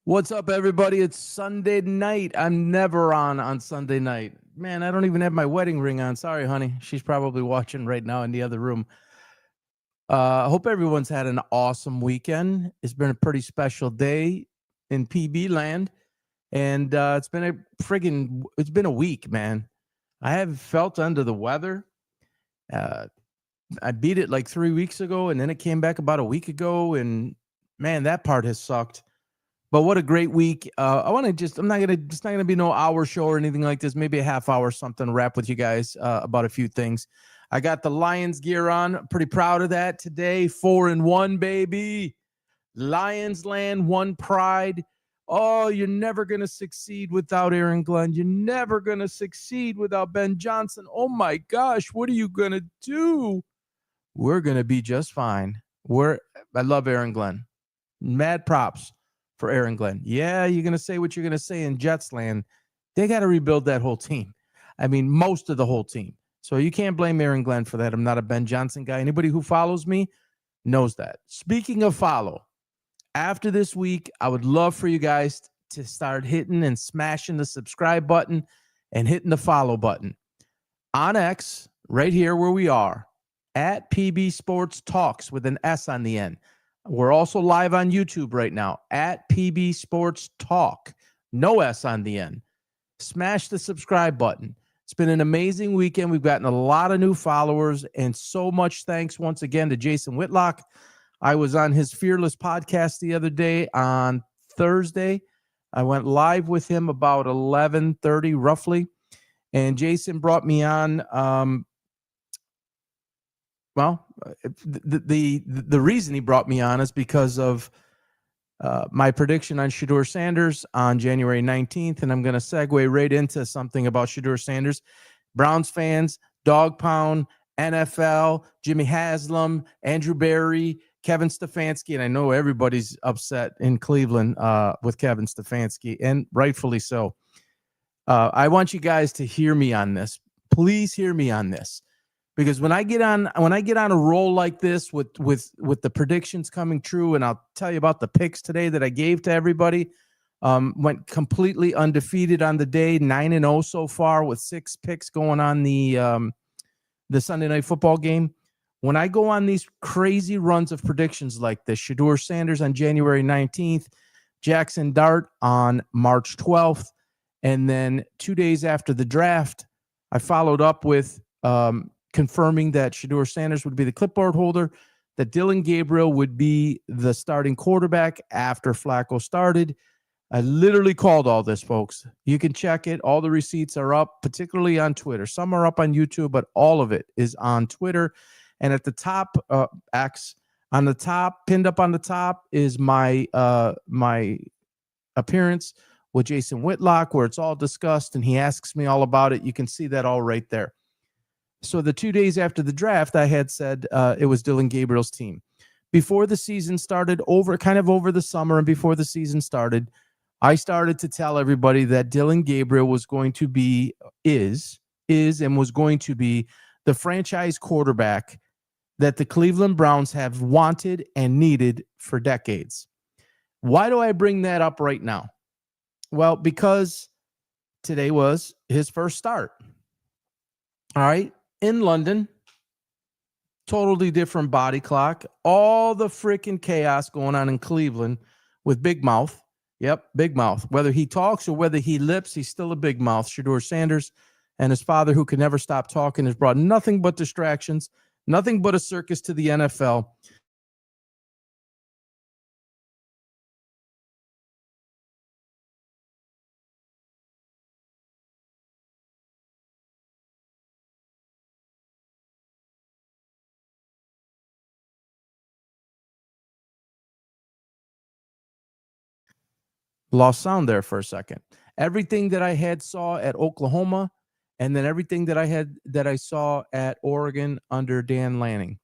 What's up, everybody? It's Sunday night. I'm never on Sunday night. Man, I don't even have my wedding ring on. Sorry, honey. She's probably watching right now in the other room. I hope everyone's had an awesome weekend. It's been a pretty special day in PB land, and it's been a week, man. I have felt under the weather. Uh, I beat it like 3 weeks ago, and then it came back about a week ago, and man, that part has sucked. But what a great week. It's not going to be no hour show or anything like this. Maybe a half hour something to wrap with you guys about a few things. I got the Lions gear on. Pretty proud of that today. 4-1, baby. Lions land, one pride. Oh, you're never going to succeed without Aaron Glenn. You're never going to succeed without Ben Johnson. Oh my gosh, what are you going to do? We're going to be just fine. I love Aaron Glenn. Mad props for Aaron Glenn. Yeah, you're going to say what you're going to say in Jets land. They got to rebuild that whole team. I mean, most of the whole team. So you can't blame Aaron Glenn for that. I'm not a Ben Johnson guy. Anybody who follows me knows that. Speaking of follow, after this week, I would love for you guys to start hitting and smashing the subscribe button and hitting the follow button. On X, right here where we are, at PB Sports Talks with an S on the end. We're also live on YouTube right now at PB Sports Talk. No S on the end. Smash the subscribe button. It's been an amazing weekend. We've gotten a lot of new followers, and so much thanks once again to Jason Whitlock. I was on his Fearless podcast the other day on Thursday. I went live with him about 11:30 roughly, and Jason brought me on. The reason he brought me on is because of my prediction on Shedeur Sanders on January 19th, and I'm going to segue right into something about Shedeur Sanders. Browns fans, Dog Pound, NFL, Jimmy Haslam, Andrew Berry, Kevin Stefanski, and I know everybody's upset in Cleveland with Kevin Stefanski, and rightfully so. I want you guys to hear me on this. Please hear me on this. Because when I get on a roll like this with the predictions coming true, and I'll tell you about the picks today that I gave to everybody, went completely undefeated on the day, 9-0 so far with 6 picks going on the Sunday Night Football game. When I go on these crazy runs of predictions like this, Shedeur Sanders on January 19th, Jackson Dart on March 12th, and then 2 days after the draft, I followed up with confirming that Shedeur Sanders would be the clipboard holder, that Dillon Gabriel would be the starting quarterback after Flacco started. I literally called all this, folks. You can check it. All the receipts are up, particularly on Twitter. Some are up on YouTube, but all of it is on Twitter. And at the top, X, on the top, pinned up on the top, is my appearance with Jason Whitlock, where it's all discussed, and he asks me all about it. You can see that all right there. So the 2 days after the draft, I had said it was Dillon Gabriel's team. Before the season started, over the summer and before the season started, I started to tell everybody that Dillon Gabriel was going to be, is and was going to be the franchise quarterback that the Cleveland Browns have wanted and needed for decades. Why do I bring that up right now? Well, because today was his first start. All right. In London, totally different body clock. All the freaking chaos going on in Cleveland with Big Mouth. Yep, Big Mouth. Whether he talks or whether he lips, he's still a big mouth. Shedeur Sanders and his father, who can never stop talking, has brought nothing but distractions, nothing but a circus to the NFL. Lost sound there for a second. Everything that I had saw at Oklahoma, and then everything that I saw at Oregon under Dan Lanning.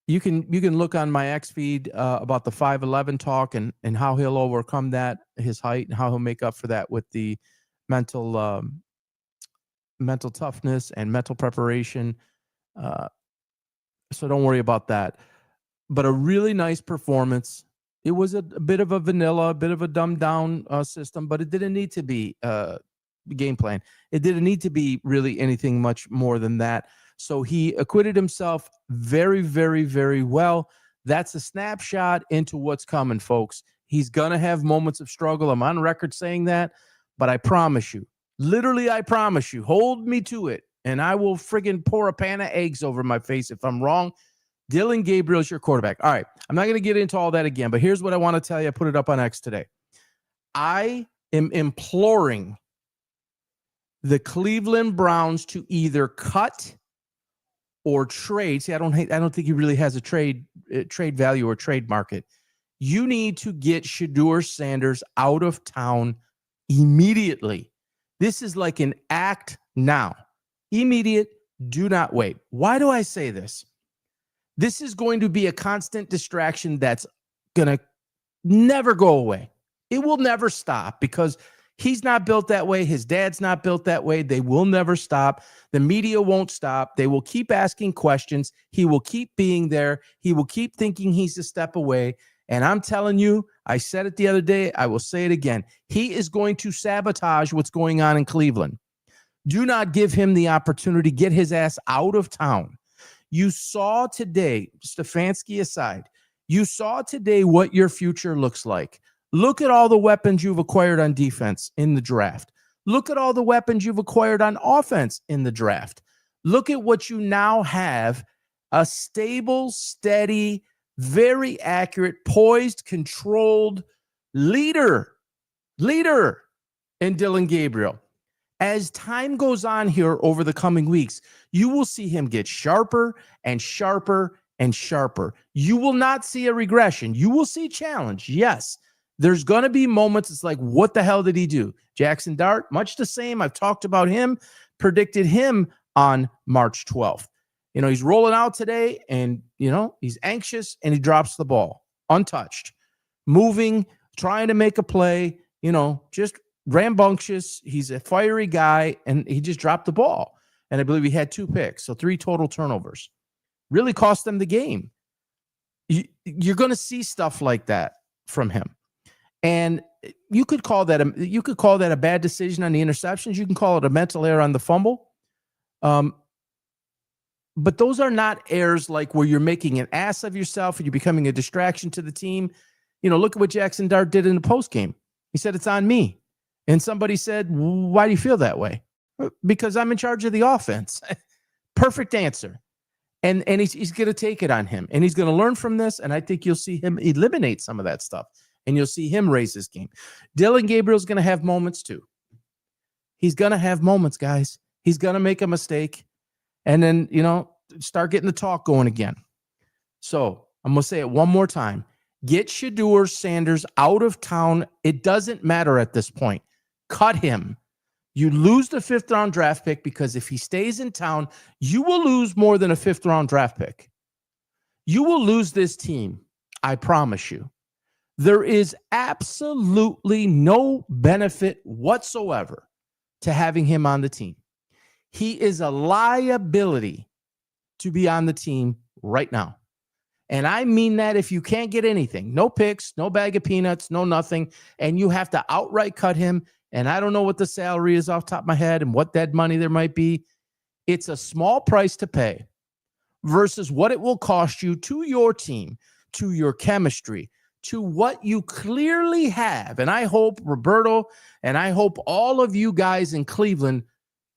You can look on my X feed about the 5'11" talk and how he'll overcome that, his height, and how he'll make up for that with the mental toughness and mental preparation. So don't worry about that. But a really nice performance It was a bit of a vanilla, a bit of a dumbed down system, but it didn't need to be game plan. It didn't need to be really anything much more than that. So he acquitted himself very, very, very well. That's a snapshot into what's coming, folks. He's going to have moments of struggle. I'm on record saying that, but I promise you, literally, I promise you, hold me to it, and I will friggin' pour a pan of eggs over my face if I'm wrong. Dillon Gabriel's your quarterback. All right. I'm not going to get into all that again, but here's what I want to tell you. I put it up on X today. I am imploring the Cleveland Browns to either cut or trade. See, I don't think he really has a trade value or trade market. You need to get Shedeur Sanders out of town immediately. This is like an act now. Immediate. Do not wait. Why do I say this? This is going to be a constant distraction that's going to never go away. It will never stop because he's not built that way. His dad's not built that way. They will never stop. The media won't stop. They will keep asking questions. He will keep being there. He will keep thinking he's a step away. And I'm telling you, I said it the other day. I will say it again. He is going to sabotage what's going on in Cleveland. Do not give him the opportunity. Get his ass out of town. You saw today, Stefanski aside, you saw today what your future looks like. Look at all the weapons you've acquired on defense in the draft. Look at all the weapons you've acquired on offense in the draft. Look at what you now have, a stable, steady, very accurate, poised, controlled leader in Dillon Gabriel. As time goes on here over the coming weeks, you will see him get sharper and sharper and sharper. You will not see a regression. You will see challenge. Yes, there's going to be moments it's like, what the hell did he do? Jackson Dart, much the same. I've talked about him, predicted him on March 12th. You know, he's rolling out today and, you know, he's anxious and he drops the ball untouched, moving, trying to make a play, you know, just rambunctious. He's a fiery guy, and he just dropped the ball. And I believe he had 2 picks, so 3 total turnovers. Really cost them the game. You're going to see stuff like that from him, and you could call that a bad decision on the interceptions. You can call it a mental error on the fumble. But those are not errors like where you're making an ass of yourself and you're becoming a distraction to the team. You know, look at what Jackson Dart did in the post game. He said, "It's on me." And somebody said, "Why do you feel that way?" Because I'm in charge of the offense. Perfect answer. And he's going to take it on him. And he's going to learn from this. And I think you'll see him eliminate some of that stuff. And you'll see him raise his game. Dillon Gabriel's going to have moments too. He's going to have moments, guys. He's going to make a mistake. And then, you know, start getting the talk going again. So I'm going to say it one more time. Get Shedeur Sanders out of town. It doesn't matter at this point. Cut him. You lose the 5th round draft pick because if he stays in town, you will lose more than a 5th round draft pick. You will lose this team. I promise you. There is absolutely no benefit whatsoever to having him on the team. He is a liability to be on the team right now. And I mean that if you can't get anything, no picks, no bag of peanuts, no nothing, and you have to outright cut him, and I don't know what the salary is off the top of my head and what dead money there might be, it's a small price to pay versus what it will cost you to your team, to your chemistry, to what you clearly have. And I hope Roberto and I hope all of you guys in Cleveland,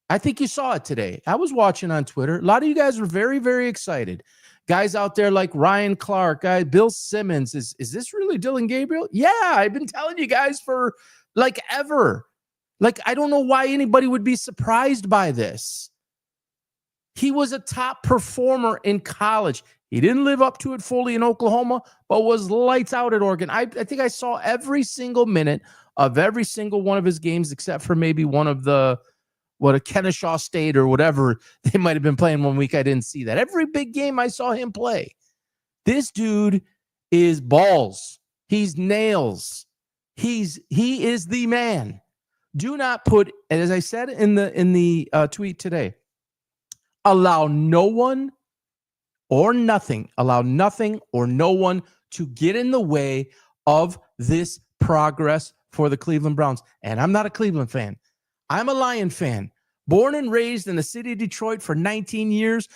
I think you saw it today. I was watching on Twitter. A lot of you guys were very, very excited. Guys out there like Ryan Clark, Bill Simmons. Is this really Dillon Gabriel? Yeah, I've been telling you guys for like ever. Like, I don't know why anybody would be surprised by this. He was a top performer in college. He didn't live up to it fully in Oklahoma, but was lights out at Oregon. I think I saw every single minute of every single one of his games except for maybe one of a Kennesaw State or whatever they might have been playing one week. I didn't see that. Every big game I saw him play. This dude is balls. He's nails. He is the man. Do not put, as I said in the tweet today, allow nothing or no one to get in the way of this progress for the Cleveland Browns. And I'm not a Cleveland fan. I'm a Lion fan. Born and raised in the city of Detroit for 19 years,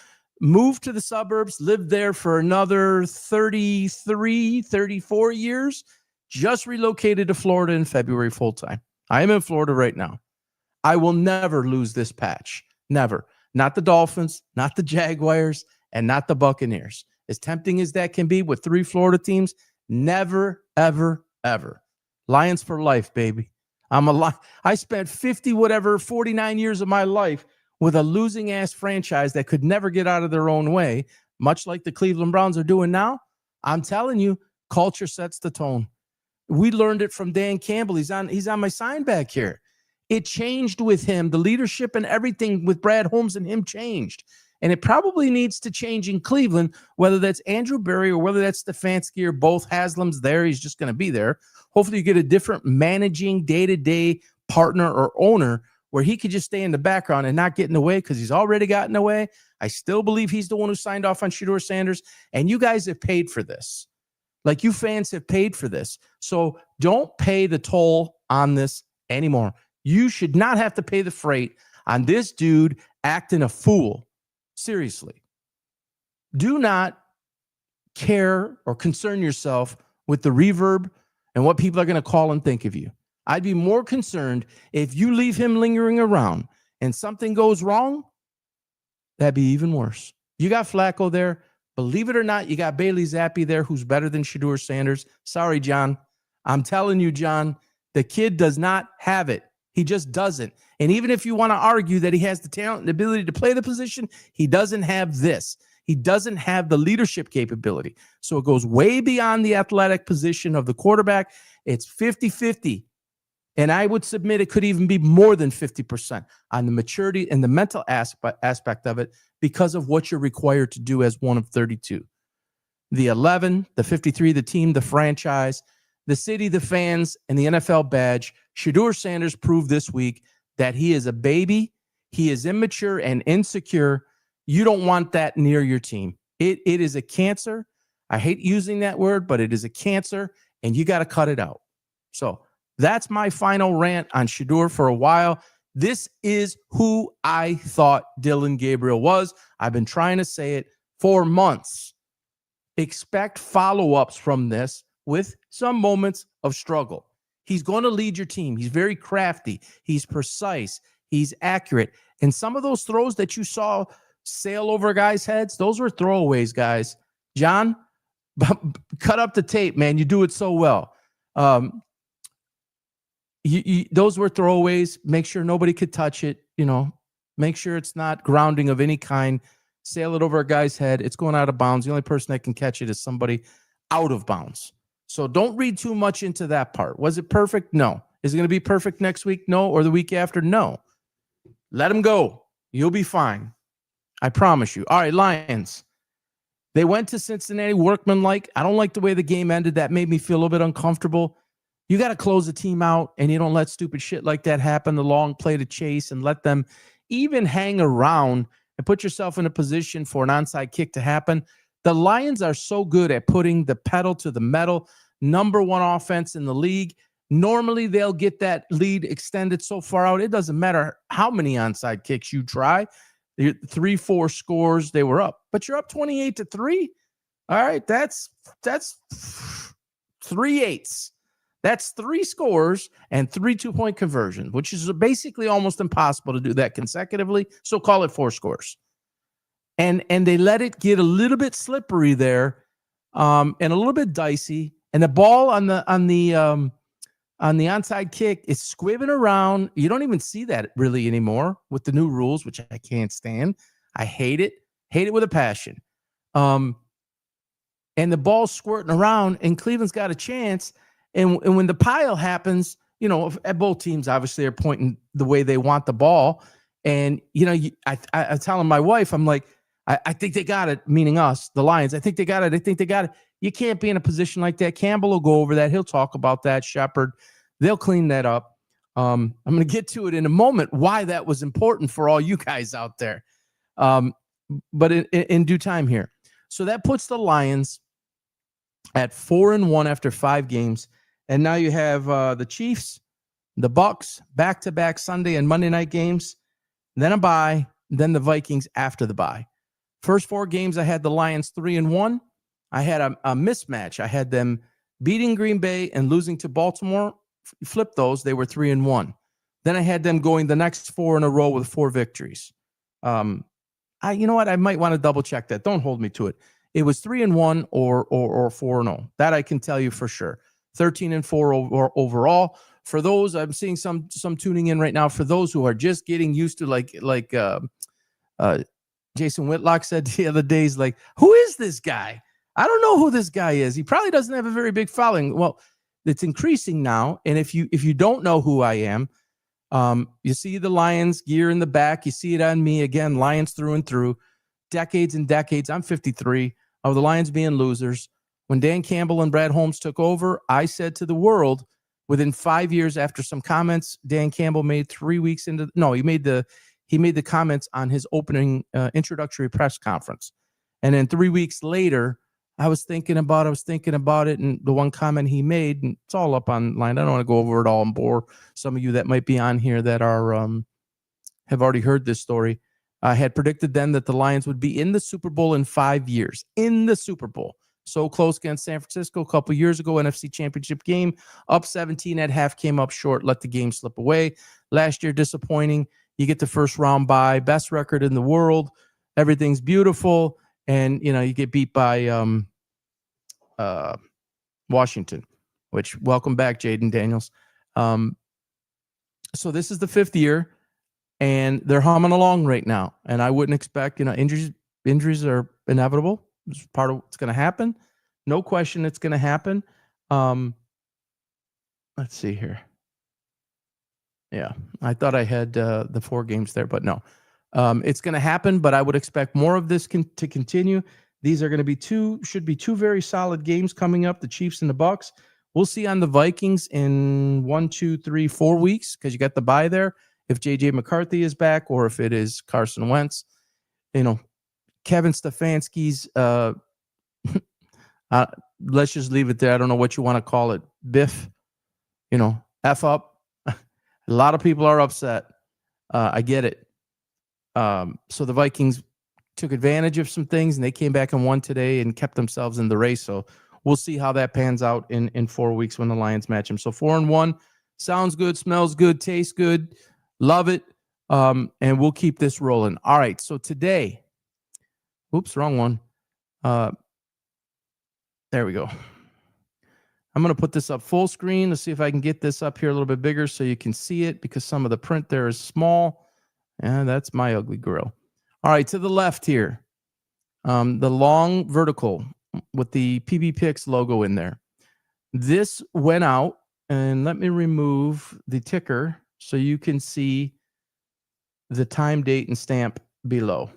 moved to the suburbs, lived there for another 33, 34 years, just relocated to Florida in February full-time. I am in Florida right now. I will never lose this patch. Never. Not the Dolphins, not the Jaguars, and not the Buccaneers. As tempting as that can be with 3 Florida teams, never, ever, ever. Lions for life, baby. I spent 49 years of my life with a losing ass franchise that could never get out of their own way, much like the Cleveland Browns are doing now. I'm telling you, culture sets the tone. We learned it from Dan Campbell. He's on my sign back here. It changed with him. The leadership and everything with Brad Holmes and him changed. And it probably needs to change in Cleveland, whether that's Andrew Berry or whether that's Stefanski or both. Haslam's there. He's just going to be there. Hopefully you get a different managing day-to-day partner or owner where he could just stay in the background and not get in the way, because he's already gotten in the way. I still believe he's the one who signed off on Shedeur Sanders, and you guys have paid for this. Like, you fans have paid for this. So don't pay the toll on this anymore. You should not have to pay the freight on this dude acting a fool. Seriously. Do not care or concern yourself with the reverb and what people are going to call and think of you. I'd be more concerned if you leave him lingering around and something goes wrong. That'd be even worse. You got Flacco there. Believe it or not, you got Bailey Zappi there, who's better than Shedeur Sanders. Sorry, John. I'm telling you, John, the kid does not have it. He just doesn't. And even if you want to argue that he has the talent and ability to play the position, he doesn't have this. He doesn't have the leadership capability. So it goes way beyond the athletic position of the quarterback. It's 50-50. And I would submit it could even be more than 50% on the maturity and the mental aspect of it, because of what you're required to do as one of 32. The 11, the 53, the team, the franchise, the city, the fans, and the NFL badge. Shedeur Sanders proved this week that he is a baby. He is immature and insecure. You don't want that near your team. It is a cancer. I hate using that word, but it is a cancer, and you got to cut it out. So that's my final rant on Shedeur for a while. This is who I thought Dillon Gabriel was. I've been trying to say it for months. Expect follow-ups from this with some moments of struggle. He's going to lead your team. He's very crafty. He's precise. He's accurate. And some of those throws that you saw sail over guys' heads, those were throwaways, guys. John, cut up the tape, man. You do it so well. Those were throwaways. Make sure nobody could touch it. Make sure it's not grounding of any kind. Sail it over a guy's head. It's going out of bounds. The only person that can catch it is somebody out of bounds. So don't read too much into that part. Was it perfect? No. Is it going to be perfect next week? No. Or the week after? No. Let him go. You'll be fine. I promise you. All right, Lions. They went to Cincinnati workmanlike. I don't like the way the game ended. That made me feel a little bit uncomfortable. You got to close the team out, and you don't let stupid shit like that happen, the long play to chase, and let them even hang around and put yourself in a position for an onside kick to happen. The Lions are so good at putting the pedal to the metal. Number one offense in the league. Normally, they'll get that lead extended so far out. It doesn't matter how many onside kicks you try. 3-4 scores, they were up. But you're up 28-3. All right, that's 3/8. That's 3 scores and 3 2-point conversions, which is basically almost impossible to do that consecutively. So call it 4 scores. And they let it get a little bit slippery there, and a little bit dicey. And the ball on the onside kick is squibbing around. You don't even see that really anymore with the new rules, which I can't stand. I hate it. Hate it with a passion. And the ball's squirting around, and Cleveland's got a chance. And when the pile happens, at both teams obviously are pointing the way they want the ball. And, I'm telling my wife, I'm like, I think they got it, meaning us, the Lions. I think they got it. I think they got it. You can't be in a position like that. Campbell will go over that. He'll talk about that. Shepard, they'll clean that up. I'm going to get to it in a moment, why that was important for all you guys out there. But in due time here. So that puts the Lions at 4-1 after 5 games. And now you have the Chiefs, the Bucks, back-to-back Sunday and Monday night games, then a bye, then the Vikings after the bye. First 4 games, I had the Lions 3-1. I had a mismatch. I had them beating Green Bay and losing to Baltimore. Flip those, they were 3-1. Then I had them going the next 4 in a row with 4 victories. You know what? I might want to double check that. Don't hold me to it. It was 3-1 or 4-0. That I can tell you for sure. 13-4 overall. For those, I'm seeing some tuning in right now. For those who are just getting used to like Jason Whitlock said the other day, is like, who is this guy? I don't know who this guy is. He probably doesn't have a very big following. Well, it's increasing now. And if you don't know who I am, you see the Lions gear in the back. You see it on me again. Lions through and through, decades and decades. I'm 53 of the Lions being losers. When Dan Campbell and Brad Holmes took over, I said to the world, within 5 years after some comments Dan Campbell made 3 weeks into, no, he made the comments on his opening introductory press conference. And then 3 weeks later, I was thinking about it. And the one comment he made, and it's all up online. I don't want to go over it all and bore some of you that might be on here that are, have already heard this story. I had predicted then that the Lions would be in the Super Bowl in 5 years, in the Super Bowl. So close against San Francisco a couple years ago, NFC Championship game, up 17 at half, came up short, let the game slip away. Last year, disappointing. You get the first round bye, best record in the world. Everything's beautiful. And, you get beat by Washington, which, welcome back, Jaden Daniels. So this is the 5th year, and they're humming along right now. And I wouldn't expect, injuries are inevitable. It's part of what's going to happen. No question it's going to happen. Let's see here. Yeah, I thought I had the 4 games there, but no. It's going to happen, but I would expect more of this to continue. These are going to should be 2 very solid games coming up, the Chiefs and the Bucks. We'll see on the Vikings in 1, 2, 3, 4 weeks, because you got the bye there. If J.J. McCarthy is back, or if it is Carson Wentz, Kevin Stefanski's, let's just leave it there. I don't know what you want to call it. Biff, F up. A lot of people are upset. I get it. So the Vikings took advantage of some things, and they came back and won today and kept themselves in the race. So we'll see how that pans out in 4 weeks when the Lions match them. So 4-1 sounds good, smells good, tastes good. Love it. And we'll keep this rolling. All right. So today, oops, wrong one. There we go. I'm going to put this up full screen. Let's see if I can get this up here a little bit bigger so you can see it, because some of the print there is small. And that's my ugly grill. All right, to the left here, the long vertical with the PB Picks logo in there. This went out, and let me remove the ticker so you can see the time, date, and stamp below.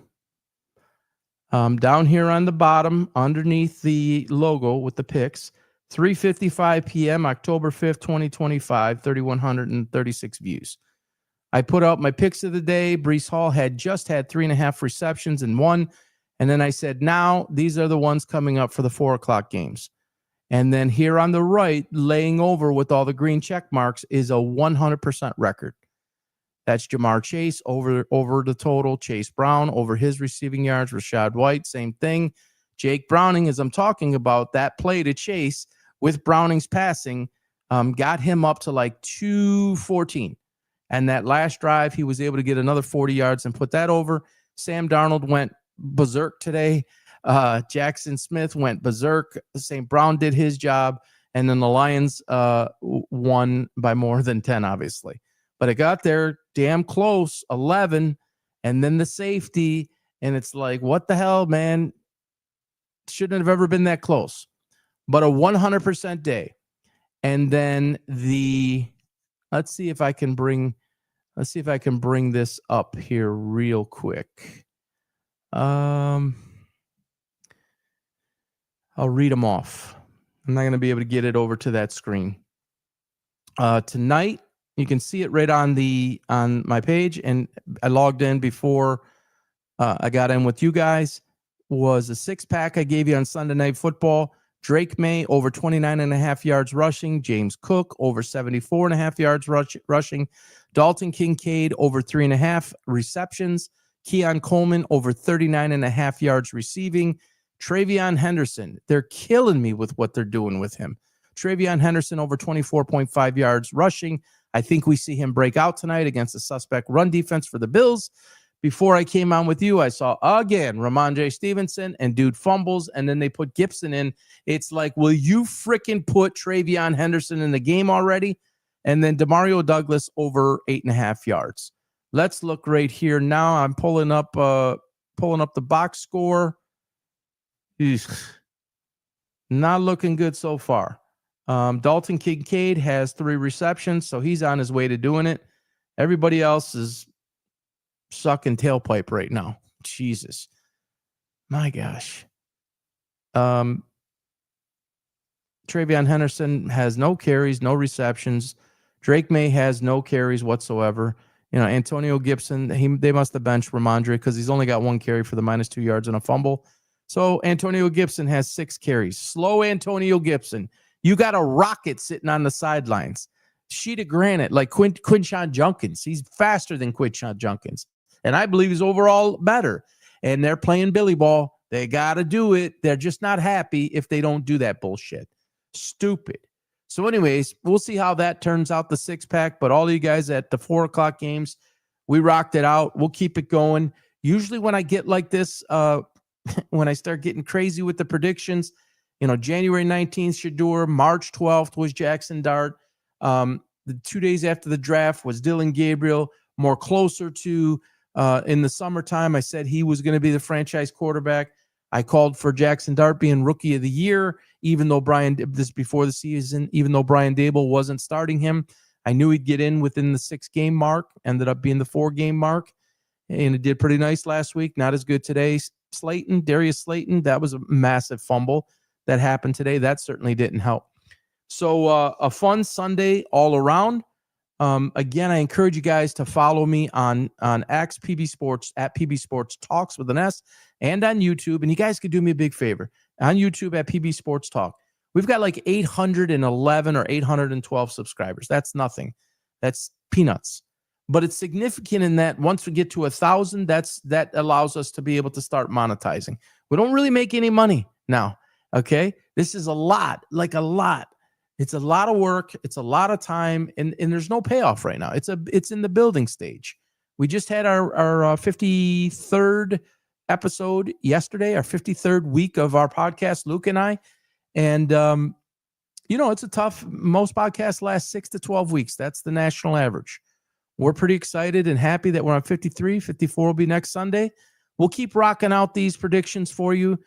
Down here on the bottom, underneath the logo with the picks, 3:55 p.m., October 5th, 2025, 3,136 views. I put out my picks of the day. Breece Hall had just had 3.5 receptions and 1. And then I said, now these are the ones coming up for the 4 o'clock games. And then here on the right, laying over with all the green check marks, is a 100% record. That's Jamar Chase over the total. Chase Brown over his receiving yards. Rachaad White, same thing. Jake Browning, as I'm talking about, that play to Chase with Browning's passing got him up to like 214. And that last drive, he was able to get another 40 yards and put that over. Sam Darnold went berserk today. Jackson Smith went berserk. St. Brown did his job. And then the Lions won by more than 10, obviously. But it got there damn close, 11. And then the safety. And it's like, what the hell, man? Shouldn't have ever been that close. But a 100% day. And then let's see if I can bring this up here real quick. I'll read them off. I'm not going to be able to get it over to that screen. Tonight, you can see it right on my page, and I logged in before I got in with you guys. Was a 6-pack I gave you on Sunday Night Football. Drake May over 29.5 yards rushing. James Cook over 74.5 yards rushing. Dalton Kincaid over 3.5 receptions. Keon Coleman over 39.5 yards receiving. TreVeyon Henderson, they're killing me with what they're doing with him. TreVeyon Henderson over 24.5 yards rushing. I think we see him break out tonight against a suspect run defense for the Bills. Before I came on with you, I saw again Ramondre Stevenson and dude fumbles, and then they put Gibson in. It's like, will you freaking put TreVeyon Henderson in the game already? And then Demario Douglas over 8.5 yards. Let's look right here now. I'm pulling up the box score. Not looking good so far. Dalton Kincaid has 3 receptions, so he's on his way to doing it. Everybody else is sucking tailpipe right now. Jesus. My gosh. TreVeyon Henderson has no carries, no receptions. Drake May has no carries whatsoever. Antonio Gibson, they must have benched Ramondre because he's only got 1 carry for the -2 yards and a fumble. So Antonio Gibson has 6 carries. Slow Antonio Gibson. You got a rocket sitting on the sidelines. Sheet of granite like Quinshon Judkins. He's faster than Quinshon Judkins. And I believe he's overall better. And they're playing Billy ball. They got to do it. They're just not happy if they don't do that bullshit. Stupid. So anyways, we'll see how that turns out, the 6-pack. But all of you guys at the 4 o'clock games, we rocked it out. We'll keep it going. Usually when I get like this, when I start getting crazy with the predictions, January 19th, Shedeur. March 12th was Jackson Dart. The 2 days after the draft was Dylan Gabriel. More closer to in the summertime, I said he was going to be the franchise quarterback. I called for Jackson Dart being rookie of the year, even though before the season, even though Brian Daboll wasn't starting him. I knew he'd get in within the 6-game mark, ended up being the 4-game mark, and it did pretty nice last week. Not as good today. Darius Slayton, that was a massive fumble that happened today. That certainly didn't help. So a fun Sunday all around. Again, I encourage you guys to follow me on X PB Sports at PB Sports Talks with an S, and on YouTube. And you guys could do me a big favor on YouTube at PB Sports Talk. We've got like 811 or 812 subscribers. That's nothing. That's peanuts. But it's significant in that once we get to 1,000, that allows us to be able to start monetizing. We don't really make any money now. Okay, this is a lot. It's a lot of work. It's a lot of time, and there's no payoff right now. It's in the building stage. We just had our 53rd episode yesterday, our 53rd week of our podcast, Luke and I. And, it's a tough, most podcasts last 6 to 12 weeks. That's the national average. We're pretty excited and happy that we're on 53. 54 will be next Sunday. We'll keep rocking out these predictions for you.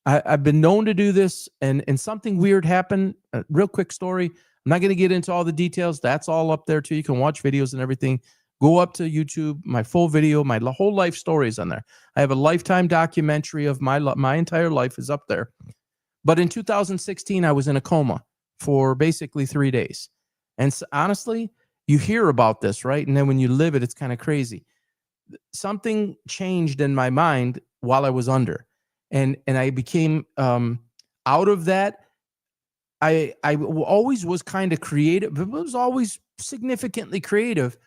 I've been known to do this, and something weird happened. A real quick story. I'm not going to get into all the details. That's all up there, too. You can watch videos and everything. Go up to YouTube. My full video, my whole life story is on there. I have a lifetime documentary of my entire life is up there. But in 2016, I was in a coma for basically 3 days. And so, honestly, you hear about this, right? And then when you live it, it's kind of crazy. Something changed in my mind while I was under. And I became out of that. I always was kind of creative. It was always significantly creative.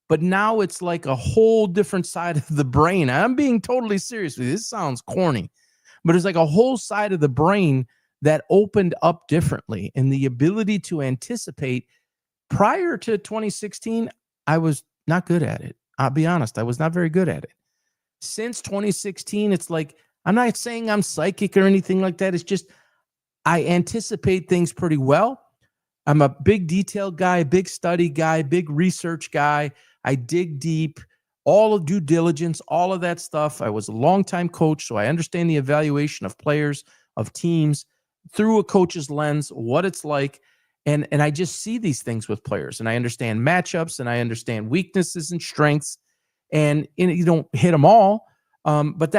But now it's like a whole different side of the brain. I'm being totally serious with you. This sounds corny. But it's like a whole side of the brain that opened up differently. And the ability to anticipate. Prior to 2016, I was not good at it. I'll be honest. I was not very good at it. Since 2016, it's like, I'm not saying I'm psychic or anything like that. It's just I anticipate things pretty well. I'm a big detail guy, big study guy, big research guy. I dig deep, all of due diligence, all of that stuff. I was a longtime coach, so I understand the evaluation of players, of teams, through a coach's lens, what it's like. And I just see these things with players, and I understand matchups, and I understand weaknesses and strengths, and you don't hit them all. But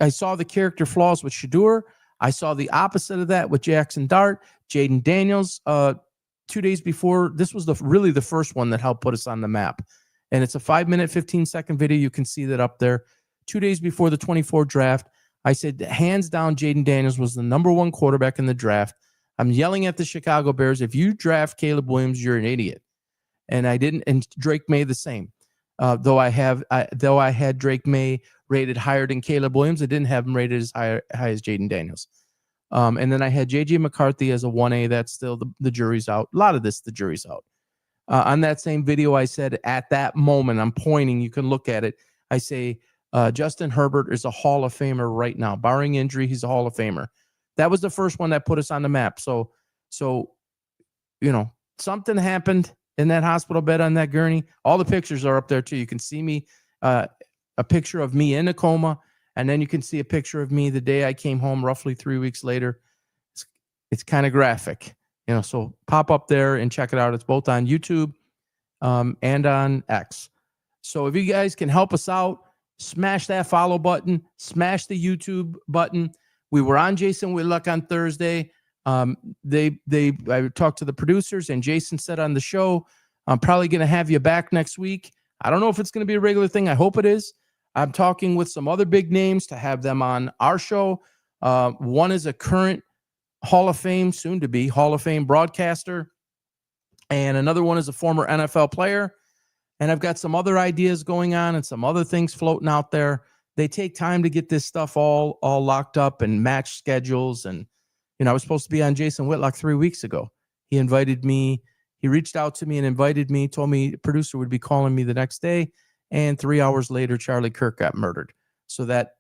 I saw the character flaws with Shedeur. I saw the opposite of that with Jackson Dart, Jaden Daniels. 2 days before, this was really the first one that helped put us on the map. And it's a 5-minute, 15-second video. You can see that up there. 2 days before the 24 draft, I said, hands down, Jayden Daniels was the #1 quarterback in the draft. I'm yelling at the Chicago Bears, if you draft Caleb Williams, you're an idiot. And I didn't, and Drake May the same. Though I had Drake May rated higher than Caleb Williams, I didn't have him rated as high as Jayden Daniels. And then I had J.J. McCarthy as a 1A. That's still the jury's out. A lot of this, the jury's out. On that same video, I said at that moment, I'm pointing, you can look at it. I say, Justin Herbert is a Hall of Famer right now. Barring injury, he's a Hall of Famer. That was the first one that put us on the map. So something happened in that hospital bed on that gurney. All the pictures are up there too. You can see me, a picture of me in a coma, and then you can see a picture of me the day I came home, roughly 3 weeks later. It's kind of graphic, so pop up there and check it out. It's both on YouTube and on X. So if you guys can help us out, smash that follow button, smash the YouTube button. We were on Jason Whitlock on Thursday. I talked to the producers, and Jason said on the show, I'm probably going to have you back next week. I don't know if it's going to be a regular thing. I hope it is. I'm talking with some other big names to have them on our show. One is a current Hall of Fame, soon to be Hall of Fame broadcaster, and another one is a former NFL player. And I've got some other ideas going on and some other things floating out there. They take time to get this stuff all locked up and match schedules. And, I was supposed to be on Jason Whitlock 3 weeks ago. He invited me. He reached out to me and invited me, told me the producer would be calling me the next day. And 3 hours later, Charlie Kirk got murdered. So that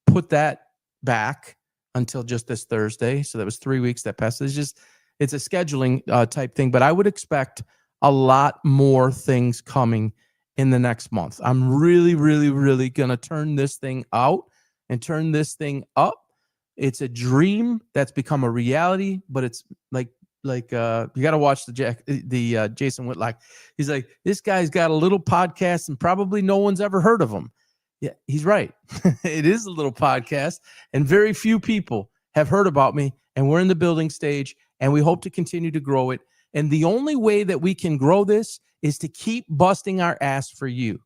put that back until just this Thursday. So that was 3 weeks that passed. It's a scheduling type thing, but I would expect a lot more things coming in the next month. I'm really, really, really going to turn this thing out and turn this thing up. It's a dream that's become a reality, but it's like you got to watch the Jason Whitlock. He's like, this guy's got a little podcast and probably no one's ever heard of him. Yeah, he's right. It is a little podcast, and very few people have heard about me, and we're in the building stage, and we hope to continue to grow it. And the only way that we can grow this is to keep busting our ass for you.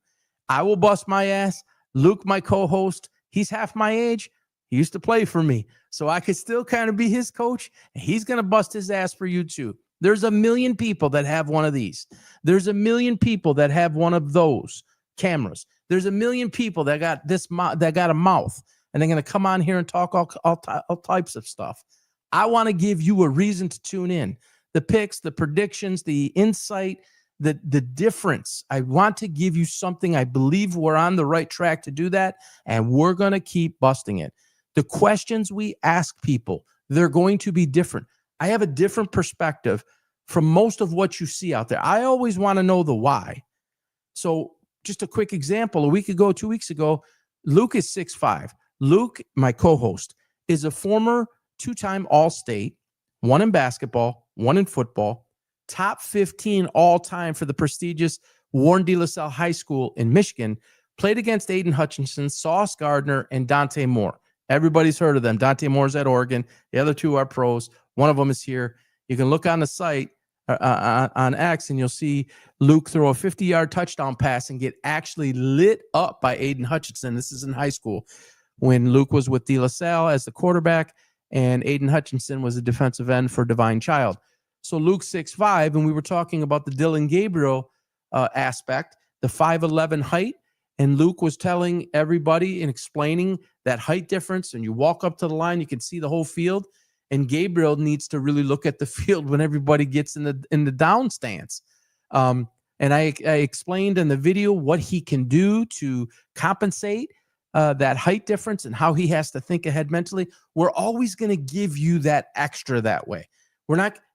I will bust my ass. Luke, my co-host, he's half my age. He used to play for me, so I could still kind of be his coach. He's going to bust his ass for you too. There's 1 million people that have one of these. There's 1 million people that have one of those cameras. There's 1 million people that got that got a mouth, and they're going to come on here and talk all types of stuff. I want to give you a reason to tune in. The picks, the predictions, the insight, the difference. I want to give you something. I believe we're on the right track to do that, and we're going to keep busting it. The questions we ask people, they're going to be different. I have a different perspective from most of what you see out there. I always want to know the why. So just a quick example, 2 weeks ago, Luke is 6'5". Luke, my co-host, is a former 2-time All-State, 1 in basketball, 1 in football, top 15 all-time for the prestigious Warren D. LaSalle High School in Michigan, played against Aiden Hutchinson, Sauce Gardner, and Dante Moore. Everybody's heard of them. Dante Moore's at Oregon. The other two are pros. One of them is here. You can look on the site on X, and you'll see Luke throw a 50-yard touchdown pass and get actually lit up by Aiden Hutchinson. This is in high school when Luke was with De La Salle as the quarterback, and Aiden Hutchinson was a defensive end for Divine Child. So Luke's 6'5", and we were talking about the Dylan Gabriel aspect, the 5'11" height, and Luke was telling everybody and explaining that height difference, and you walk up to the line, you can see the whole field, and Gabriel needs to really look at the field when everybody gets in the down stance. And I explained in the video what he can do to compensate that height difference and how he has to think ahead mentally. We're always going to give you that extra that way.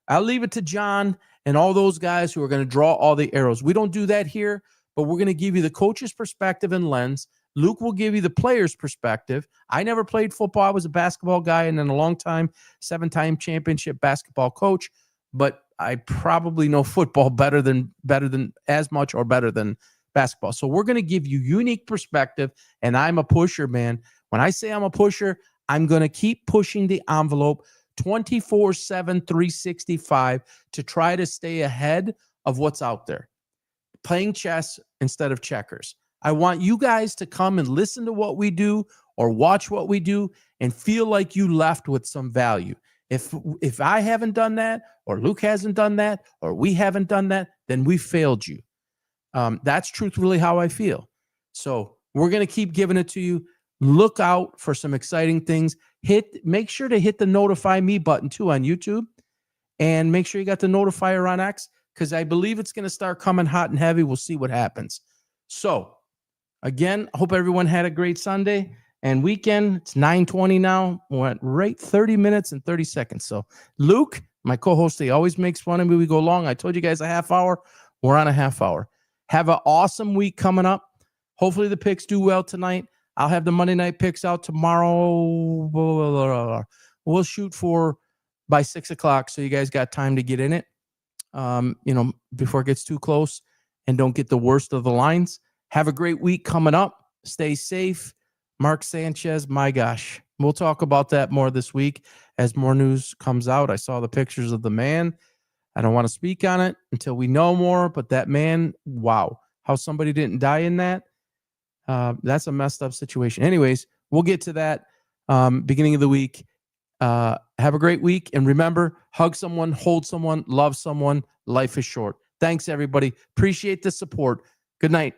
I'll leave it to John and all those guys who are going to draw all the arrows. We don't do that here, but we're going to give you the coach's perspective and lens. Luke will give you the player's perspective. I never played football. I was a basketball guy and then a long time 7-time championship basketball coach, but I probably know football better than as much or better than basketball. So we're going to give you unique perspective, and I'm a pusher, man. When I say I'm a pusher, I'm going to keep pushing the envelope 24/7, 365 to try to stay ahead of what's out there. Playing chess instead of checkers. I want you guys to come and listen to what we do, or watch what we do and feel like you left with some value. If I haven't done that, or Luke hasn't done that, or we haven't done that, then we failed you. That's truthfully how I feel. So we're going to keep giving it to you. Look out for some exciting things. Make sure to hit the notify me button too on YouTube, and make sure you got the notifier on X, because I believe it's going to start coming hot and heavy. We'll see what happens. So again, I hope everyone had a great Sunday and weekend. It's 9:20 now. Went right 30 minutes and 30 seconds. So Luke, my co-host, he always makes fun of me. We go long. I told you guys a half hour. We're on a half hour. Have an awesome week coming up. Hopefully the picks do well tonight. I'll have the Monday night picks out tomorrow. We'll shoot for by 6 o'clock, so you guys got time to get in it, before it gets too close, and don't get the worst of the lines. Have a great week coming up. Stay safe. Mark Sanchez, my gosh. We'll talk about that more this week as more news comes out. I saw the pictures of the man. I don't want to speak on it until we know more, but that man, wow, how somebody didn't die in that. That's a messed up situation. Anyways, we'll get to that beginning of the week. Have a great week. And remember, hug someone, hold someone, love someone. Life is short. Thanks, everybody. Appreciate the support. Good night.